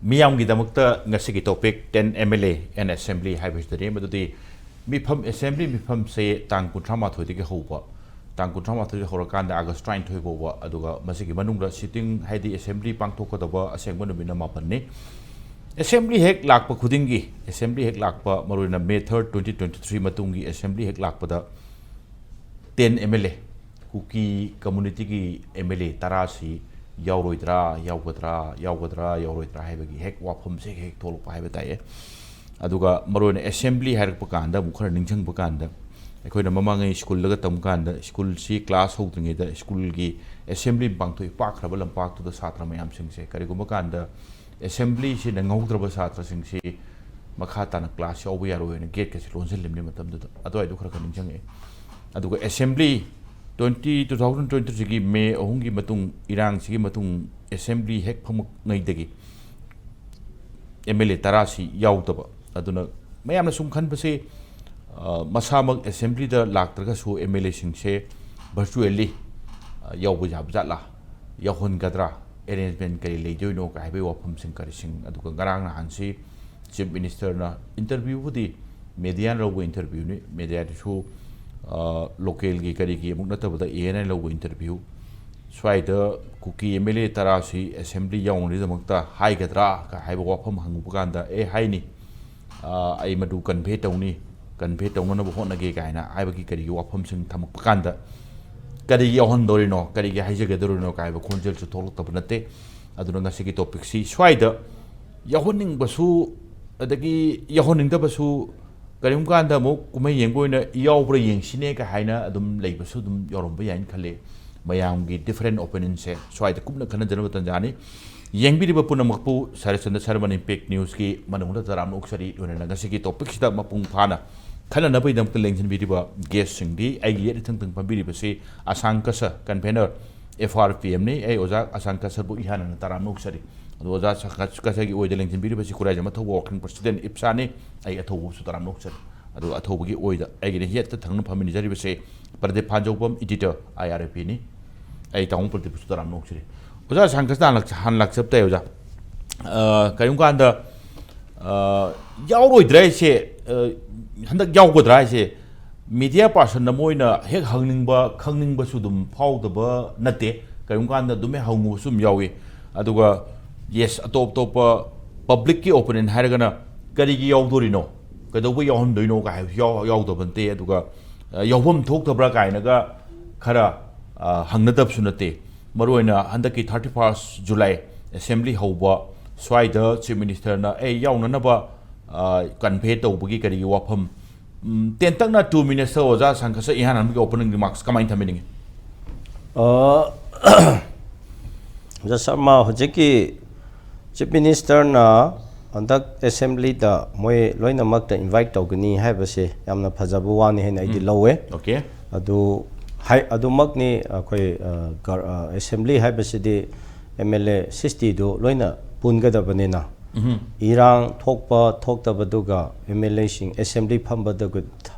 Miam Gidamukta Nasiki topic 10 MLA and Assembly Hybrid the name of the Mipum Assembly Mipum say Tankutrama to the Hopa. Tankutrama to the Horokanda August trying to go Aduga Masiki Manunga sitting had the Assembly Pangtoko the Assembly Minamapane. Assembly Hek Lakpa Kudingi, Assembly Hek Lakpa Maruna May 3rd, 2023 Matungi, Assembly Hek Lakpada 10 MLA, Kuki Community MLA Tarasi. Yauroidra, Yauroidra, Havagi, Hek Wapum, Hek Tolpa Havatae. Aduga Maroon Assembly Harpakanda, Mukar Ninchang Bakanda. I could a mamanga school Lagatamkanda, school C class holding it, school gi assembly bank to park, Rabel and park to the Satra Mayam Sing Se, Karigumakanda, assembly she and Ngotraba Satra Sing Se, Makatan class, or we are in a gate, Lonzel Limitum, Ado I do Ninchang. Aduga Assembly. 2023 May Ohungi Matung Irang Sigi Matung Assembly Hek Pamuk Naidagi MLA Tarasi Yautaba Aduna Mayam Sum Kanpase Masamak Assembly the Laktragasu MLA Sing Se virtually Yawujabzala Yahun Gadra arrangement Kari Lady no Kaibe Wapum Sing Karising Aduka Garang Hansi Chief Minister na interview with the Median Row interview Media show local gi kari gi muk natabada ANI logo interview swaida kuki MLA tarasi assembly yaung ri damakta hai gadra ka haiba wafam hangu buganda haini ai madu convey tawni na bo hona ge kaina haiba gi kari wafam sing thamak buganda kari yahon dorino kari gi haije ge dorino ka haiba khonjel chu tholok tabnate aduna ngasi gi topic si swaida yahoning basu adagi yahoning da basu Karim Kanda Mok, Kumay Yangoina, Yobra Yang Sineka Haina, Adum Labor Sudum, Yorumba Yan Kale, Mayam different opinions, so I the Kumna Kanadana Tanjani, Yang Bidipuna Mapu, Sharatchandra Sharma Impact News Ki, Manunga Taram Oxari, when Nagasiki topics that Mapung Pana, Kalanabi Dam Links and Bidiba, guessing the Agiatan Pambidibasi, Ashang Kasar, Convenor, FRPM, Ozak, Ashang Kasar Buihan and Taram Oxari. Was that Kasaki oil the links in Bidibasi Khuraijam Athouba walking President IPSA, I Athouba Sutaram Noxer, Athouba oil, again yet the tongue of Ministry say, Pradip Phanjoubam editor, IRAP, I town Pradip Sutaram Noxer. Was that Ashang Kasar Hanlaksapteuza? Kayunganda Yauro Drese, Handak Yaugo Drese, media person, the Moina, Hek Hungingba, Kungingba Sudum, Pau the Bur, Nate, Kayunganda Dume Hungu Sum Yawi, Aduga. Yes, a top public open Haragana, Garigi Yaudorino, Gadawi on do no guy, Yaudobante, Duga, Yahum talked to Bragainaga, Kara, Hangnatap Sunate, Maruina, Handaki 31st July, Assembly Hoba, Swider, Chief Minister, Yaunanaba, Canpeto, Bugikari, Wapum, Tentana 2 minutes, or Ashang Kasar Ihan opening remarks, come into meeting. The Sama Hojeki. Chief Minister na andak assembly da moy loina makta invite tawgani haibase yamna phajabu wani hen aidi lowe okay adu hai adu makni khoi assembly haibase de MLA 60 do loina pungada banena irang thokpa thoktabaduga MLA sing assembly phamba da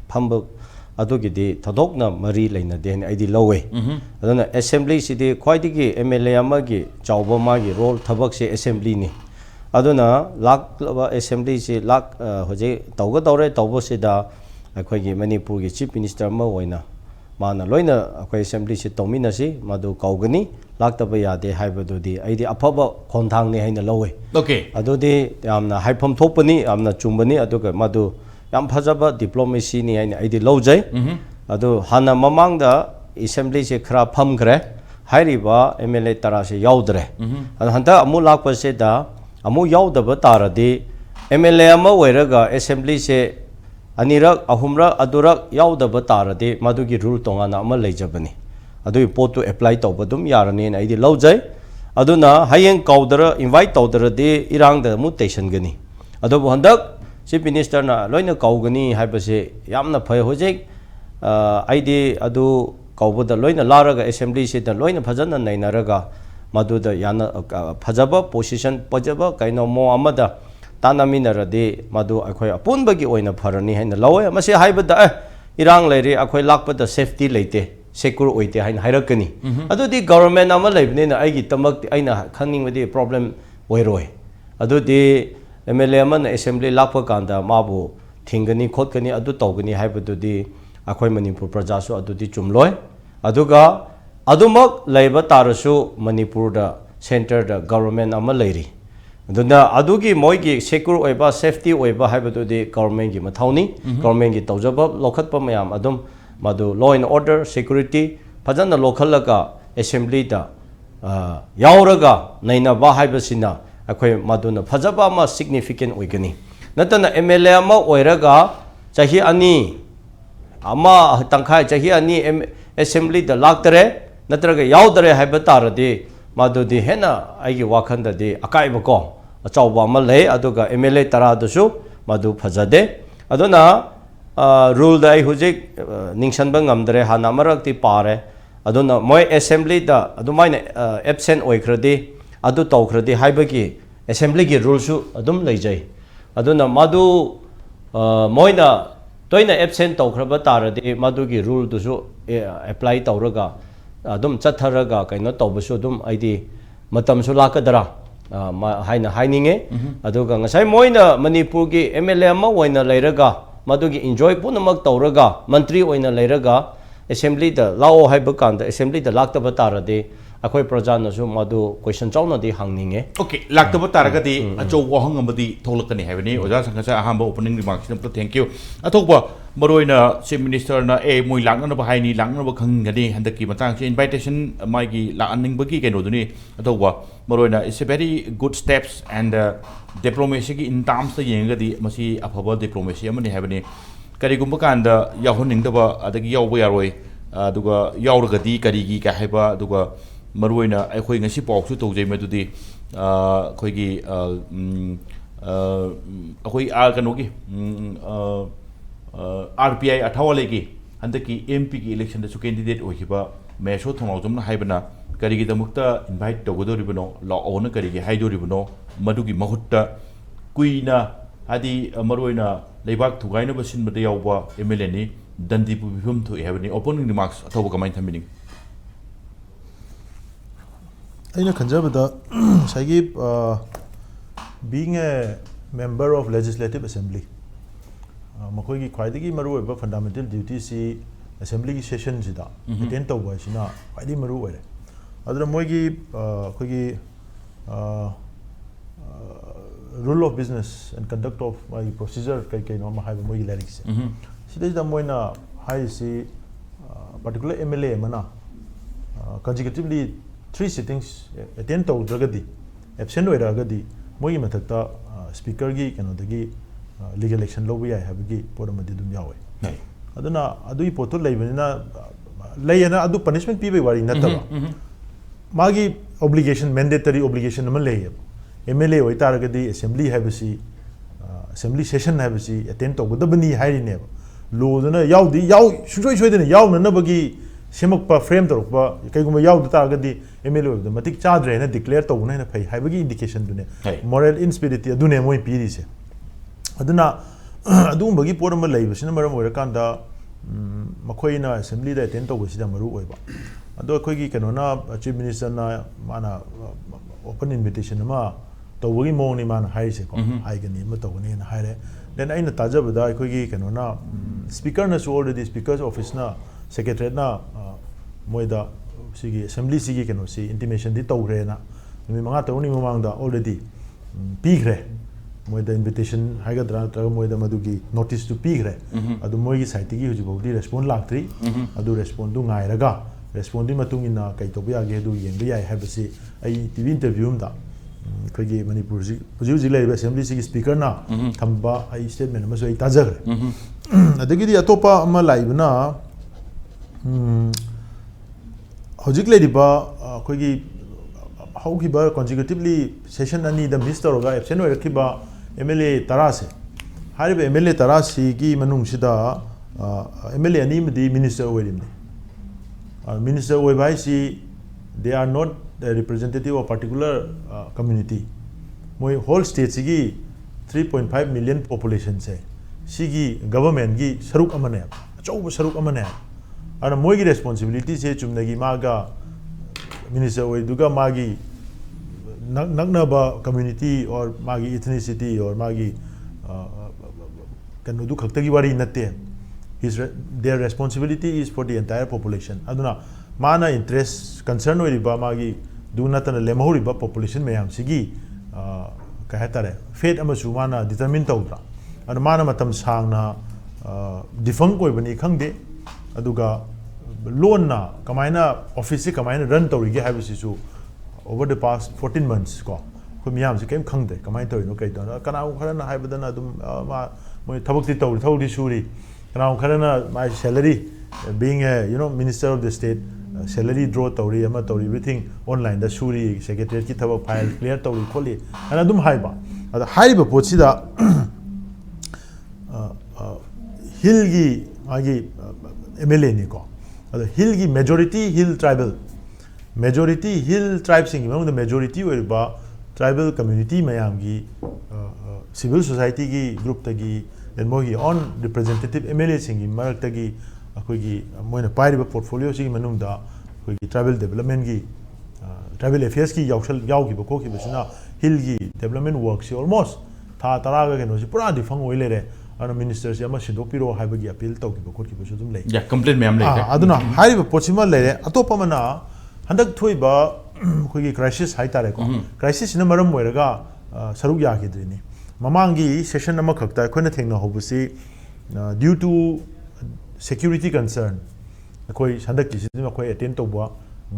phamba adugidi thadokna mari leina den aidi lowe aduna assembly sidi khwaidigi MLA amagi chawba magi role thabak se assembly ni aduna lak assembly se lak hoje tawga tawre tawbo sida akhoi Manipur gi chief minister ma oina mana loina akhoi assembly se tawmina si madu kaugani lak taba yade haibadu di aidi afaba khonthang ni haina lowe okay adudi amna haifam thopani amna chumbani aduga madu Yam Pajaba diplomacy ni aidi lojai, ado Hana Mamangda assembly se kra pam kre, Hairiba MLA Tarasi Yaudre. And Hanta Amu Lakpa da Amu Yaudaba Taradi, MLA Ama Weraga assembly se Anirak Ahumra Adurak Yaudaba Taradi, Madugi rule Tongana Ama Lejabani. Ado port to apply to Badum Yarani and Aidi Lojai, Aduna Hayang Kaudera invite Todera de Irang the mutation gani. Ado Handak. Chief Minister na loina kaugani haibase yamna phai hojek ID adu kauboda loina laraga assembly se da loina phajana nainaraga maduda yana phajaba position pajaba kaino mo amada tanaminarade madu akhoi apunbagi oina pharani haina lawe mase haibada irang leire akhoi lakpada safety leite secure oite haina hairakani adudi government ama leibne na aigi tamak aina khangning wadi problem oiroi adudi MLA aman assembly lakpa kanda mabu thingani khotkani adu tawgani haibadudi akhoi Manipur praja su adudi chumloi aduga adumak laiba tarasu Manipur da center da government ama lairi aduna adugi moigi secure oiba safety oiba haibadudi government gi mathauni government gi tawjaba lokhatpa mayam adum madu law and order security phajana lokhalaga assembly da yauraga naina ba haibasina akhoi maduna phajaba ma significant oigani natana MLA ama oiraga chahi ani ama tangkhai chahi ani assembly da laktare natraga yaudare haibataradi madudi hena aigi wakhanda di akaiba ko achawba ma lei aduga MLA tara dasu madu phajade aduna rule da hujik ningsanba ngamdare hana marakti pare aduna moi assembly da adumaina absent oikradi adu tawkradi haibagi assembly gi rule su adum leijai aduna madu moina toina absent tawkraba taradi madu gi rule du su apply tawraga adum chatharaga kaino tawbasu adum aidi matam su lakadara haina haininge aduga ngasai moina Manipur gi MLA ma oina leiraga madu gi enjoy punamak tawraga mantri oina leiraga assembly da lao haiba kanda assembly da laktaba taradi akhoi prajana su madu question chawna di hangninge okay laktaba taragadi acho wahang amadi tholakani haibani oja sangasa ahamba opening remarks na thank you athokba maroina chief minister na moi lakna ba haini lakna ba khangani handaki matang se invitation mai gi laning bagi keno duni athokba maroina is a very good steps and diplomacy gi in terms the yengadi masi afaba diplomacy amani haibani karigumba kanda yahoningdaba adagi yawba yaroi aduga yawragadi karigi ka haiba aduga maruina akhoi ngasi pawsu tawjai madudi khoigi akhoi kanogi RPI athawale gi handaki MP gi election da su candidate ohiba mesho thonawjumna haibana karigi damukta invite tawgodoribano law on karigi haidoribano madugi mahutta kuina adi maruina leibak thugaina basin bada yawba MLA ni dandi pu bihum thu haibani opening remarks athoba kamai thamining I being a member of Legislative Assembly, Makogi Kwaidigi Maru fundamental duty see assembly session Jida, attend to Washina, Kwaidi Maru. Other Mogi Kogi rule of business and conduct of my procedure, Kaikano have Mogi lyrics. She does the Moina high see particular MLA Mana consecutively 3 sittings attend to Dragadi, absent with Ragadi, Mogi Matata, speaker gi, Kanadagi, legal action lobby, I have a gi, Podamadum Yawe. Aduna, Adu Poto Layana Layana Adu punishment people were in Natava. Magi obligation, mandatory obligation, Malay, MLA, Taragadi, assembly have a see, assembly session have a see, attend to Budabani, high never. Lodana Yaudi, Yaw, should I show the Yaw, Nabagi. Semakpa frame torokpa kaiguma yaud taragadi MLA the matik chadre na declare to na phai haibagi indication dune moral instability adune moi piri se aduna adum bagi porama laibasina maram oirakanda makoina assembly da attend to gosida maru oiba ado khoigi kanona chief minister na mana open invitation ma tawagi moni man haise ko haigani ma tawani na haire then aina tajabada khoigi kanona speaker na already speaker's office na secretary na moida sigi assembly sigi keno si intimation di tawre na mi manga tawni mamangda already pigre moida invitation haigadra tra moida madugi notice to pigre adu moigi site gi hujibodi respond laktri adu respond du ngai raga respond di matungina kai tobiya ge du yengbi yai habasi ai tv interview da khogi Manipur ji huji lai assembly sigi speaker na thamba ai statement ma so ai tajagre adagi di atopa ama live na Hojik Ladiba, Kogi Hokiba consecutively session ani the Mr. Roga, absent or Kiba, MLA Tarase. Harib MLA Tarasi, Gi Manung Shida, MLA Anim, the Minister Wedim. Minister Webaisi, they are not the representative of particular community. My whole state Sigi 3.5 million population say. Sigi government Gi Saruk Amane, Chow Saruk Amane. And responsibility say chumnagi maga minister we duga magi nagnaba community or magi ethnicity or magi kanu du khaktagi wari natte their responsibility is for the entire population aduna mana interest concern oiriba magi du natana lemahuriba population mayam sigi ka hatare fate amasu mana determine tawdra adu mana matam sangna defang oibani khangde aduga loan na kamaina office kamaina run tawrige habisisu over the past 14 months ko ko miyam se kem khangde kamai tawino kai dana kana kharana haibadana dum ma moi thabakti tawri suri kana kharana my salary being a minister of the state salary draw tawri ama tawri everything online da suri secretary ki thabak file clear tawri kholi ana dum haiba ada haiba pochida hill gi agi MLA ni ko ada hill gi majority hill tribal majority hill tribes sing among the majority were ba tribal community mayam gi civil society gi group tagi then mogi on representative MLA sing gi marak tagi akoi gi moina pairi ba portfolio sing manung da akoi gi tribal development gi tribal affairs ki yaw gi ba ko ki basina hill gi development work si almost tha tara ga no si pura difang oile re ana minister si ama sidok piro haiba gi appeal taw gi ba ko ki ba sudum lei ya complaint mayam lei aduna hai ba pochima le atopa mana handak thoiba khoi crisis hai tare ko crisis na maram moiraga saruk ya ki drini mamangi session nama khakta khoi na thengna hobusi due to security concern khoi handak ki sidima khoi attend to ba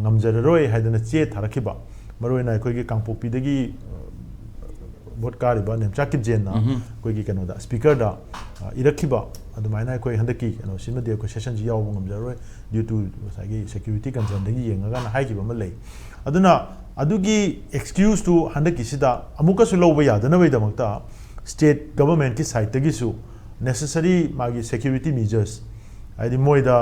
ngamjararoi haidana che tharakhiba maroi na khoi gi kangpopi dagi vote card ba nem chakip jenna khoi gi kano da speaker da irakhiba adumaina khoi handaki kano sima de ko session ji yaw ngamjaroi due to security concern dagi yenga na hai ki ba malai aduna adugi excuse to handaki sida amuka su loba yadana bai damakta state government ki side tagi su necessary magi security measures aidi moida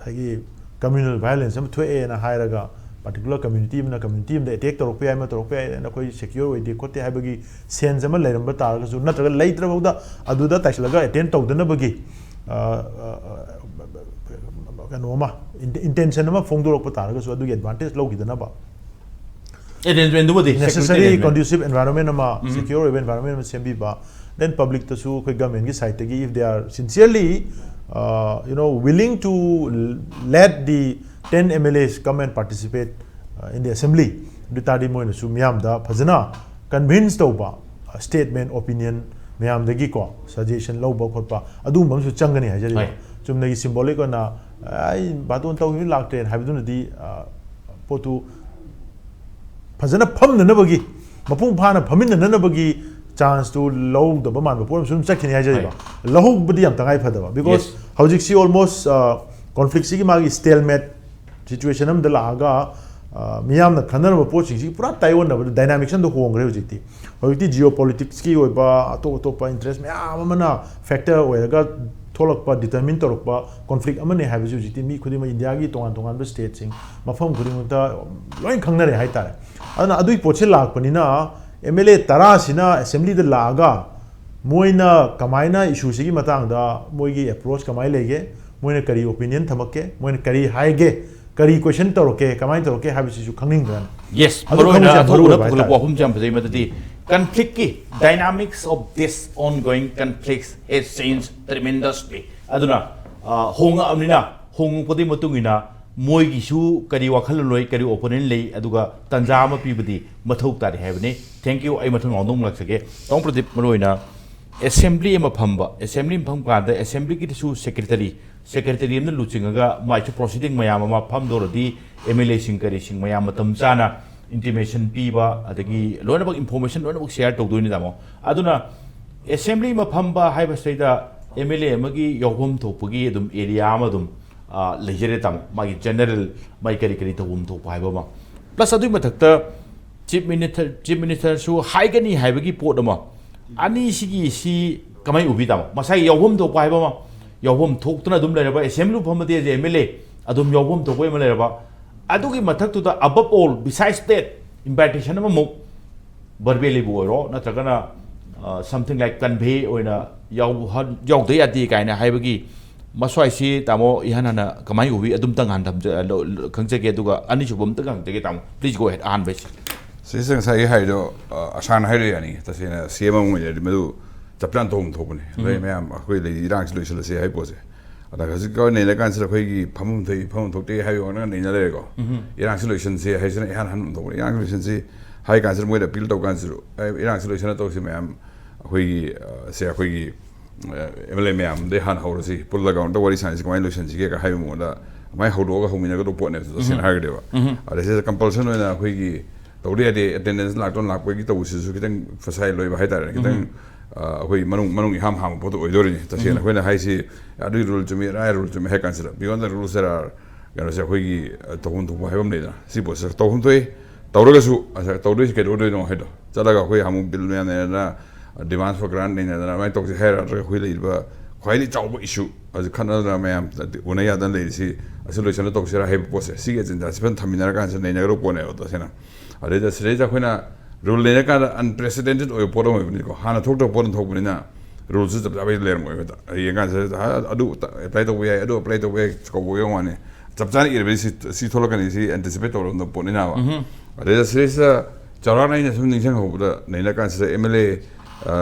hagi communal violence am thoe na hairaga particular community na attack to rokpe ma to rokpe na koi secure way de kote habagi sense ma leiramba tar su natraga leitra boda aduda taislaga attend tawdana bagi kanoma intention ma fongdorok patar su adugi advantage logidana ba necessary conducive environment ama secure environment ma sembi ba then public to su koi government gi side tagi if they are sincerely willing to let the 10 MLAs come and participate in the assembly ditadi moina su miyam da phajana convince tawba statement opinion miyam dagi ko suggestion lawba khotpa adu mam su changani hajari chumnagi symbolic na ai badon taw hi lakte habidun di potu phajana phamna na bagi mapung phana phamin na bagi chance to low the man before sum chakini hajari ba low budi am tangai phadaba because hojik si almost conflict si magi stalemate situation am dalaga miyam na khanar ba poching si pura taiwan na dynamics and hongre hojikti hojikti geopolitics ki oiba to pa interest me amana factor oiraga tholak pa determine torok pa conflict amane have hojikti mi khudi ma india gi tongan ba state sing mafam khudi ta loin khangna re hai tare ana adui poche lak panina MLA tara sina assembly da laga moina kamaina issue sigi matang da moigi approach kamai lege moina kari opinion thamakke moina kari haige kari question toroke kamai toroke habisi su khangning gan yes marona thura pukula pohum jam phai madati conflict ki dynamics of this ongoing conflicts has changed tremendously aduna honga amnina hong podi matungina moigi su kari wakhal loi kari opponent lei aduga tanja ma pibadi mathau tari habne thank you ai mathang ondong laksage tong pradip maroina assembly ma phamba assembly pham ka da assembly ki su secretary am na luchinga mai chu proceeding mayam ma pham doradi MLA sing kari sing mayam matam chana intimation piba adagi loina bak information loina bak share to doini damo aduna assembly ma phamba haiba saida MLA magi yogum thopagi adum area ma dum lejere tam magi general mai kari kari thogum thop haiba ma plus adu mathakta chief minister su haigani haibagi pot ama ani sigi si kamai ubi dam masai yogum thop haiba ma yogum thoktuna dum leraba assembly phamade je MLA adum yogum thop ma leraba adugi mathak tu da above all besides that invitation ama muk barbeli boiro natragana something like convey oina yaw de ati kaina haibagi maswai si tamo ihana kamai ubi adum tang han tham khangje ge duga ani chubum tang khangje ge tamo please go ahead an base Sisang sai hai do asan hai re ani ta sena CM mo ye medu chaplan tom thopne le mayam khoi le irang solution le se hai pose ada ga ko ne le kan sra khoi gi phamum thokte hai yo na ne na le ko irang solution se hai sena han thopne irang solution se hai kan sra mo de pil to kan sru irang solution to se mayam khoi gi se khoi gi MLA mayam de han ho si pul la ga on to wari san si ko solution si ga hai mo da mai ho do ga ho mi na ga do po ne so sen ha ga de ba ada se compulsion na khoi gi tawde ade attendance lak ton lak gi to su kitang fasai loi ba hai ta kitang hoi manung ham podo oidori ta sena hoina hai si adu rule to me rai rule to me ha consider beyond the rules there are gano se hoi gi to hun to hai bam ne da si bo se to hun toi tawra ga su asa tawde ke do no hai do chala ga hoi hamu bill ne na demands for grant ne na mai to se hai ra hoi le ba khwai ni chaw issue as khana na mayam una ya dan le si solution to se ra hai bo se si ge jin da sipan thamina ka se ne nya ro po ne to sena ade da sre ja khoina rule ne ka unprecedented oi por mo ni ko hana thok to por thok ni na rules is abai ler mo ta ye ga adu apply to we adu apply to we ko go yo wane chap chan ir si tholo kan si anticipate to no por ni na wa ade da sre sa chara na ni sum ning sang ho da nei na kan se MLA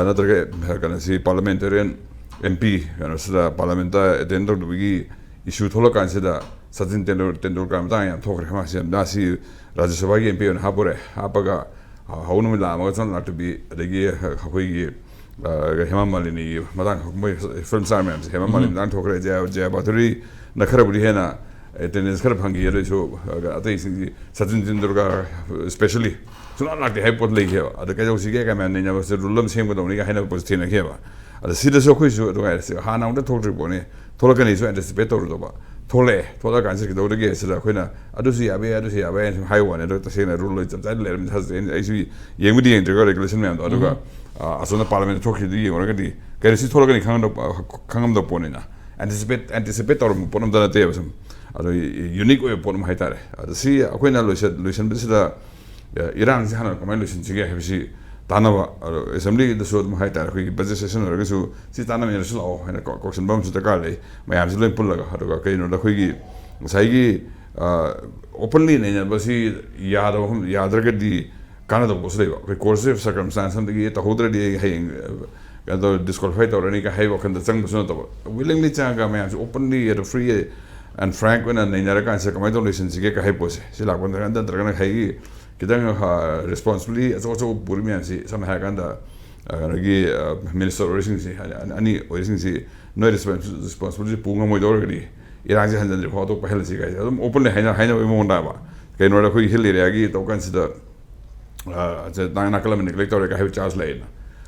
na tra ka si parliamentarian MP kan sa parlamenta dentro do gi issue tholo kan se da sajin tendor kam ta ya thok re ma se na si Rajya Sabha gi MP on hapore hapaga how no la ma not to be the hoi Hema Malini Madang film Simons Hema Malin dan talk ja battery na kharaburi hena attendance kharab hangi yero so ate Sajin Tendulkar especially so not like the hypot le here ada ka josi ga man ne nya se rulam sem ko doni ga hena positive na kheba ada sida so khu so to ga se ha na de talk report ne tholakani so anticipate to do ba thole thola kan se do ge se la khoina adu si abe hai one do ta se na rule chap chai le has ai si yeng mi ding de regulation me ado ga asona parliament talk di yeng ga di ga si thola kan khangam do pone na anticipate or ponam da te basam ado unique way ponam hai tare ado si khoina lotion bi da Iran si hana kamai lotion chi ga he si tanaba assembly the so hai tare khoi budget session or ga su si tanam ne so o hena question bam su ta ka le mayam si loi pul la ga ga kai no da khoi gi sai gi openly ne ba si yadra ga di kana da bosle ba course of circumstance sam gi ta hodra di hai ga do disqualify to ni ka hai wa kan da chang so to willingly cha ga mayam openly at free and frank when ne nya ka sa kamai donation si ga hai pose si la kon da da ga hai gi kitang responsibly as also burmian si some haganda gi minister origin si ani origin si no responsibility punga mo dor gi irang ji handan ko to pahel si ga open le haina mo nda ba kai no da ko hil area gi to kan si da na kala min elector ga have charge lane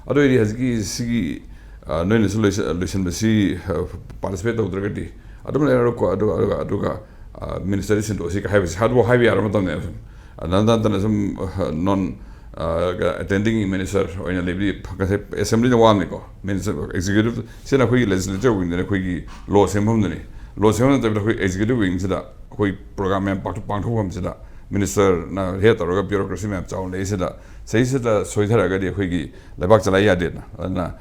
ado iri has gi si no in solution si participate to dragati ado le ko ado ga minister sin to si ga have hard have ya ramadan ne another some non attending minister or in a liberty assembly no one go minister executive sena khoi legislature wing ne khoi law sembam ne law sembam ne khoi executive wing sida khoi program mem part thom sida minister na he tar ga bureaucracy mem chaw le sida sei sida soithara ga de khoi gi lebak chalai ya de na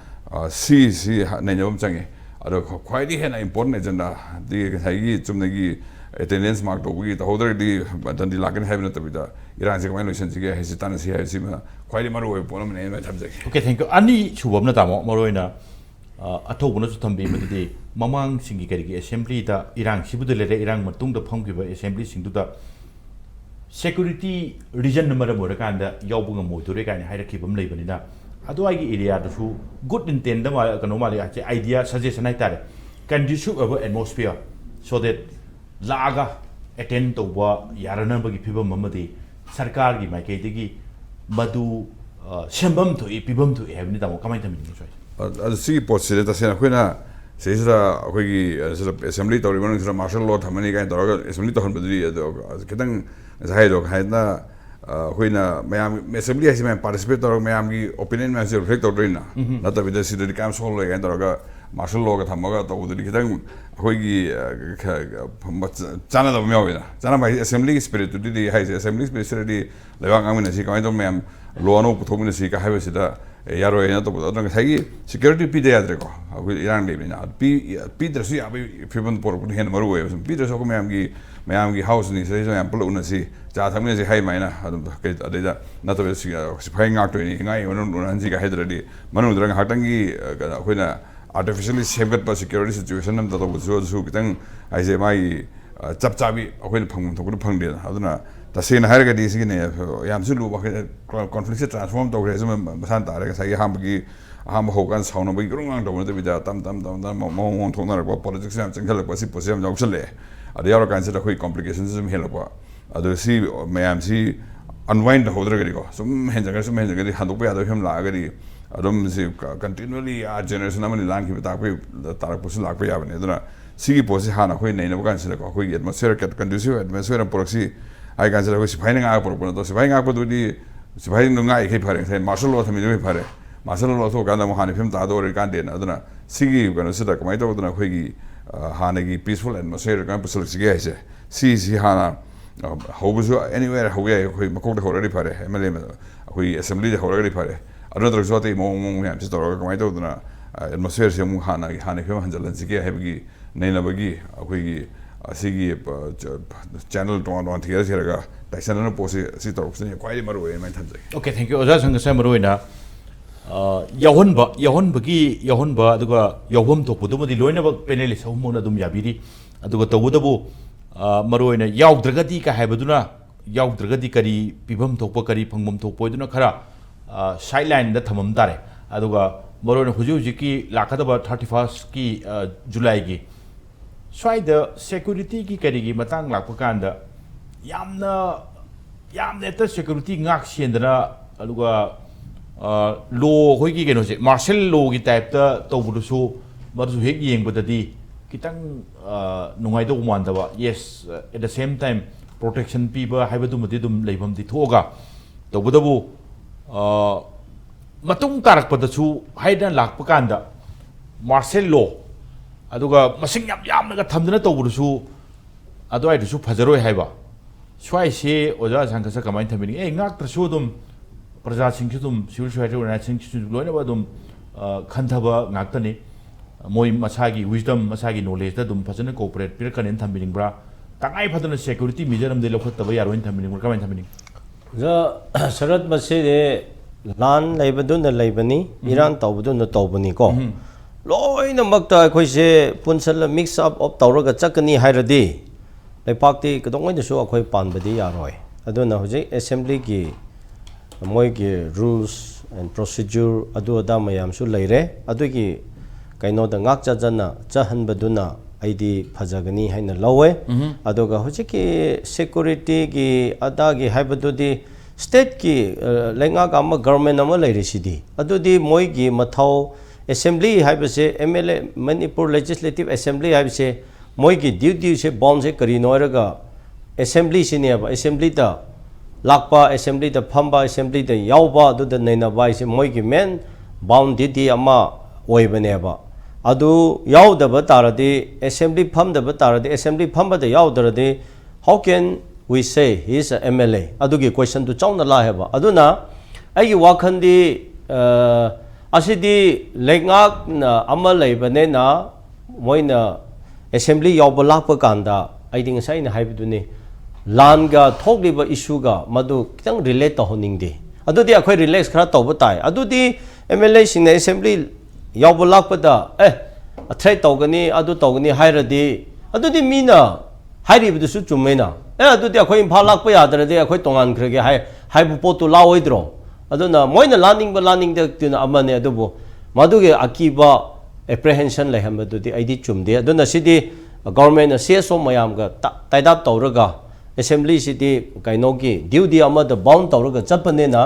si ne nyom change ado khoi di he na important agenda di hai gi chumne gi attendance mark to gi to hodar di dan di lagan have not bida iran se kamai lotion ge he sitan si ha si ma khwai maru oi ponam ne ma thamje okay thank you ani chubam na tamo maroina athobuna su thambi madi mamang singi kari gi assembly da irang sibude le irang matung da phangki ba assembly sing du da security region number mo kan da yawbu ngam mo to re kan haira khibam lei bani da adu ai gi area da su good intent da ma kano ma le idea suggestion ai tare conducive of atmosphere so that laga attend to ba yarana bagi pibam mamadi sarkar gi mai kaitigi madu sembam to pibam to evni da mo kamai tamin ni so si possible ta sena khoina sei sa khoi gi assembly to riman sa martial law thamani ga to assembly to han badri ketang zai do haina khoina mayam assembly asi mai participate to mayam gi opinion ma se reflect to rina na ta bida si de kam sol ga to ga martial law ga thamaga to udri ketang khoi gi chana da myo ina chana mai assembly spirit di hai assembly spirit di lewang amin si kamai to mayam law no puthom ni si ka hai si da यारो ना तो other सही security P दे याद रखो अब Iran ले ना P दरसी अब फिबन पर कुछ है मरु है पी दरसो को मैं हाउस नहीं सही जो एम्पल उन सी जा थमने से है मायना के अदेजा ना तो सिफाई ngak तो नहीं ngai उन जी का है दरदी मनु दरंग हाटंगी अखोइना आर्टिफिशियली सेमगत पर सिक्योरिटी सिचुएशन नम तो जो कितंग आइसे माई चप चाबी अखोइना फंग तो फंगदे अदुना तसेन हारगदी सिने यामसु लु कॉन्फ्लिक्ट से ट्रांसफॉर्म तो रे मसान तारे सही हम होगन साउन बई ग्रुंग दो तो बिजा तम मो थोना रे पॉलिटिक्स हम चंगल पर सिपोसे हम जौसले अदे यारो कांसे कोई कॉम्प्लिकेशंस हम हेलपा अदो सी मैम सी अनवाइंड होद्रगदी को सुम हेंजगदी हंदोप यादो हम लागदी अदम से कंटिन्यूअली आ जनरेशन अमनि लान की ताक तारक पुस लाक याबने अदना सिगी पोसे हाना कोई नै नबो कांसे को कोई एटमॉस्फेयर के कंडुसिव एटमॉस्फेयर पोरक्सी आई कांसे को सिफाई nga पोरपन तो सिफाई nga को दुदी सिफाई नुंगा इखे फरे से मार्शल लॉ थमि जो फरे मार्शल लॉ तो गाना हानि फिल्म तादो रे कान देना अदना सिगी गनो सिदा कमाई तो अदना कोई हानेगी पीसफुल एटमॉस्फेयर का पुसल सिगे है सी हाना होबसु एनीवेयर होगे कोई मकोक दे होरडी फरे एमएलए कोई असेंबली दे होरडी फरे अदर जोते मो मैम से तोर कमाई तो अदना एटमॉस्फेयर से मु हाना फिल्म हंजलन सिगे हैबगी नैनबगी अखोई असिगी चैनल टोन थियर थिरगा ताइसन पोसे सि तोरक्सने क्वाइ मरु है मैं थंजै ओके थैंक यू ओजा संग से मरुइना यहोनबा अदुगा यौबम थोपुदुमदि लोइनब पेनेलिस्ट हमोना दुम याबिरी अदुगा तबुदबु मरुइना याउद्रगदि का हाइबदुना याउद्रगदि करी पिबम थोप करी फंगबम थोपोइदुना खरा साइडलाइन द थमम तारे अदुगा मरुइना हुजु की लाखदबा 31 की जुलाई की स्वाइद सिक्योरिटी की करी की मतंग लाप कांदा यामना त सिक्योरिटी ngak सेंदना अदुगा लो होई की केनो से मार्शल लो की टाइप ता तौबुदुसु मरसु हेक येंगबददी कितंग नुंगाई दो मानदबा यस at the same time protection पीबा हाइबदुमदि दुम लेबम दि थोगा तौबुदबु मतुंग तारकपदसु हाइदन लाकप कांदा मार्शल लो अदुगा मसिंग यामनगा थमदना तौबुदुसु अदवाइदुसु फजरोय हाइबा स्वाइसे ओजा संगसा कमाइन थमिनि ए ngaktrsu dum प्रजा सिविल सोसाइटी ऑर्गेनाइजेशन लोनब खंथब ngakतनी मोई मसागी विजडम मसागी नॉलेज फजन कोऑपरेट पिरकन थम्बिनिंब्रा तंगाई फदन सिक्योरिटी मेजर दे लखतब यारोइन थम्बिनिंब्रा कमाइन थम्बिनिंग शरद मसे लान लेबदुन लेबनी इरान तौबदुन तौबनी को लोइनमक्ता अखोइसे पुनसल मिक्स अप ऑफ तौरगा चकनी हाइरदी लेपाक्ति कदोंगैदसु अखोइ पानबदी यारोय अदुना होजे असेंबली की मोइगे रूल्स एंड प्रोसीजर अदु अदा मयामसु लेरे अदुगी कइनोदा ngak chajana chahanbaduna aidi phajagani haina lawe adoga hojiki security gi ada gi haibadudi state ki lenga gama government ama leirisidi adudi moi gi mathau assembly haibase MLA Manipur legislative assembly haibase moi gi duty se bound se kari noiraga assembly sine assembly da lakpa assembly da phamba assembly da yauba du da naina bai se moi gi men bound duty ama oibaneba adu yaudaba taradi assembly phamdaba taradi assembly phamba da yaudaradi how can we say he is a MLA adugi question tu chauna la heba aduna ai wakhandi asidi lengak na amal leibane na moina assembly yauba lakpa kanda ai ding sai na haibuduni langa thokliba issue ga madu kitang relate to honingdi adudi akhoi relax khara tawba tai adudi MLA sing assembly yauba lakpada threat tawgani adu tawgani hairadi adudi mina hairibudu su chumena adudi akhoi imphal lakpa yadrade akhoi tongan khrege haibu potu laoidro aduna moina learning de tuna amane adubu maduge akiba apprehension lehamdudi aidi chumde aduna sidi government CSO mayam ga taidap tawraga assembly city kainogi duty ama the bound tawraga chapane na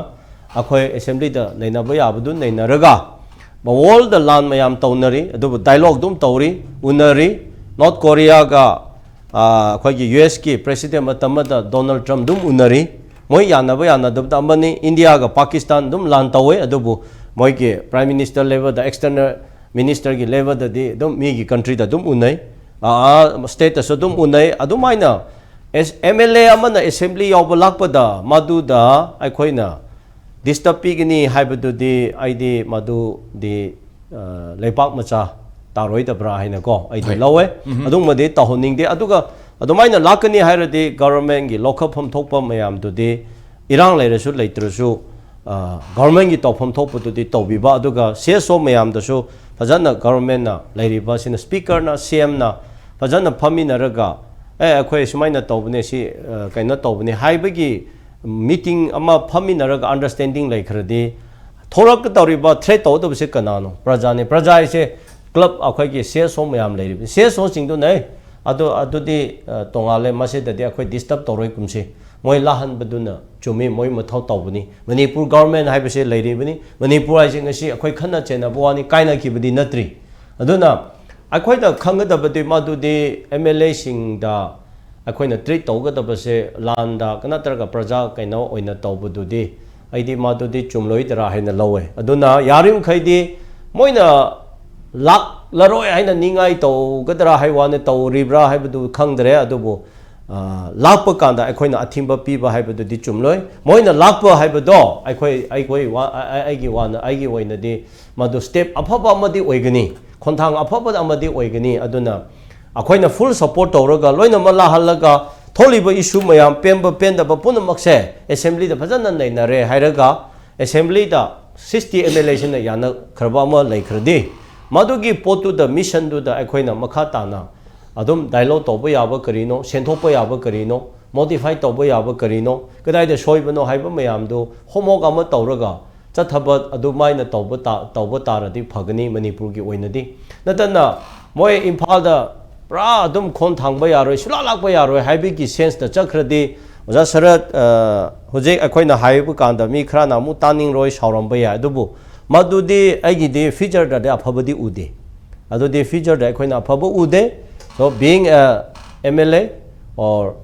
akhoi assembly da nainaba yabdu nainaraga ba all the land mayam tawnari adu dialogue dum tawri unari North Korea ga akhoi gi US ki president matamada Donald Trump dum unari moi yanaba yanadab da amani India ga Pakistan dum lan tawe adu moi ge prime minister level da external minister gi level da dum mi gi country da dum unai state so dum unai adu maina MLA amana assembly yaubalakpada madu da aikhoina disturb pigini haibadudi aidi madu di lepak macha taroi da bra haina ko aidi lawe adung made tahoning de aduga adumaina lakani hairadi government gi local phom thokpa mayam dudi irang leresu leitrasu government gi topom thokpa dudi tobiba aduga CSO mayam dasu fajana government na leiriba sin speaker na CM na fajana phaminaraga akhoi sumaina tobne si kaina tobne haibagi meeting ama phaminaraga understanding laikhradi thorak tawriba threat tawdabse kanano prajane praja ise club akhoi gi CSO mayam leiriba CSO singdu nei adudi tongale mase dadi akhoi disturb tawroi kumse moi lahan baduna chumi moi mathau tawbani Manipur government haibase leiribani Manipur ai ngasi akhoi khana chena bwani kaina kibadi natri aduna akhoi da khangadabadi madudi MLA sing da akhoi na treat tawgadabase landa kanatraga praja kaino oina tawbududi aidi madudi chumloi dara haina lawe aduna yarim khaidi moina lak laroi haina ningai tawgadara haiwane tawribra haibadu khangdre adubu lakpa kanda akhoi athimba piba haibadudi chumloi moina lakpa haibado aigi waina di madu step afaba amadi oigani khonthang afaba amadi oigani aduna akhoi full support tawraga loina mala halaga tholiba issue mayam pemba pendaba punamakse assembly da phajana nainare hairaga assembly da 60 MLA na yana kharba ma laikhradi madugi potu da mission du da akhoi makha tana adum dialogue toba yaba karino senthopa yaba karino modify toba yaba karino kadai da soibano haiba mayam do homework ama tawraga chathaba adumaina toba taradi phagani Manipur gi oinadi natana moi imphal da pra adum khon thangba yaroi sula lakba yaroi haibi gi sense da chakhradi oja sarat hojek akoina haibu kanda mi khra na mu taning roi sauramba ya adubu madudi aigi de feature da aphabadi ude adudi feature da akoina aphabu ude. So being a MLA or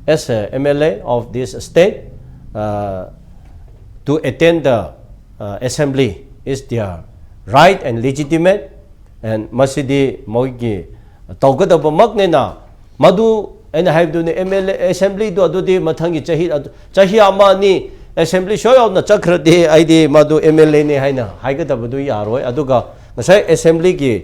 as a MLA of this state to attend the assembly is their right and legitimate and masidi mogi tawgadaba maknena madu and have done MLA assembly do adudi mathangi chahi amani assembly show na chakradi id madu MLA ne haina haigadabadu yaroi aduga nasai assembly gi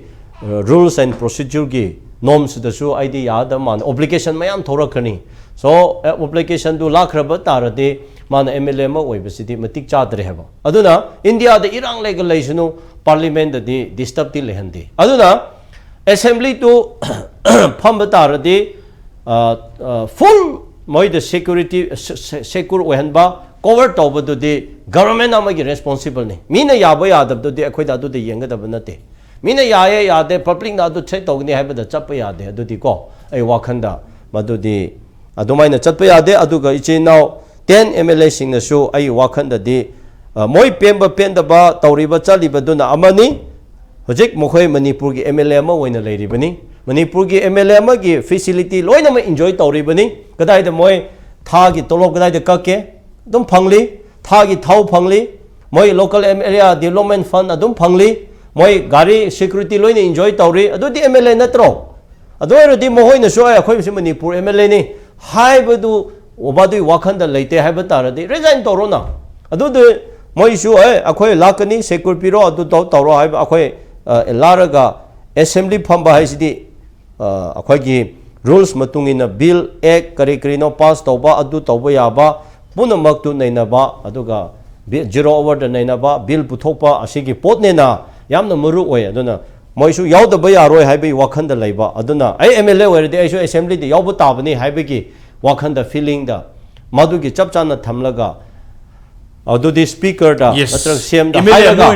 rules and procedure gi norms dasu ID yada man obligation mayam thorakani so obligation du lakraba tarade man MLA ma oibasidi matik chadre haba aduna India the irang regulation parliament the disturb ti lehandi aduna assembly to phamba tarade full moi the security secure ohanba cover tawbadu de government amagi responsible ni mina yaba yadab de akhoi da du de yengadab nate mina yaye yade public na du check tawni haibada chappa yade adudi ko ai wakhanda madudi adumaina chappa yade aduga ichi now 10 MLA sing na show ai wakhanda de moi pemba pendaba tawriba chaliba duna amani hojik mokhoi Manipur gi MLA ma oina leiribani Manipur gi MLA ma gi facility loina ma enjoy tawribani kadai da moi tha gi tolob kadai da kake dum phangli tha gi thau phangli moi local area development fund adum phangli moi gari security loina enjoy tawri adudi MLA natro adoirodi mohoi na so akhoi Manipur MLA ni haibadu obadu wakhanda leite haiba taradi resign torona adudu moi su akhoi lakani security ro adu tawro haiba akhoi laraga assembly phamba haisidi akhoi gi rules matungina bill act kari no pass tawba adu tawba yaba punamak tu nainaba aduga zero over da nainaba bill puthokpa asigi potne na yamna muru oy aduna moisu yaudaba yaroi haibi wakhanda leiba aduna ai MLA werdi aisu assembly de yaubu tabani haibigi wakhanda feeling da madugi chapchana thamlaga adudi speaker da atra CM da haiga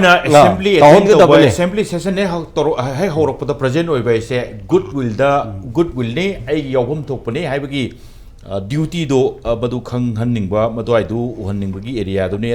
assembly session hai horok da present oi bai se goodwill ni ai yaubum thokpani haibigi duty do badu khang hanning ba madu ai du hanning bagi area do ne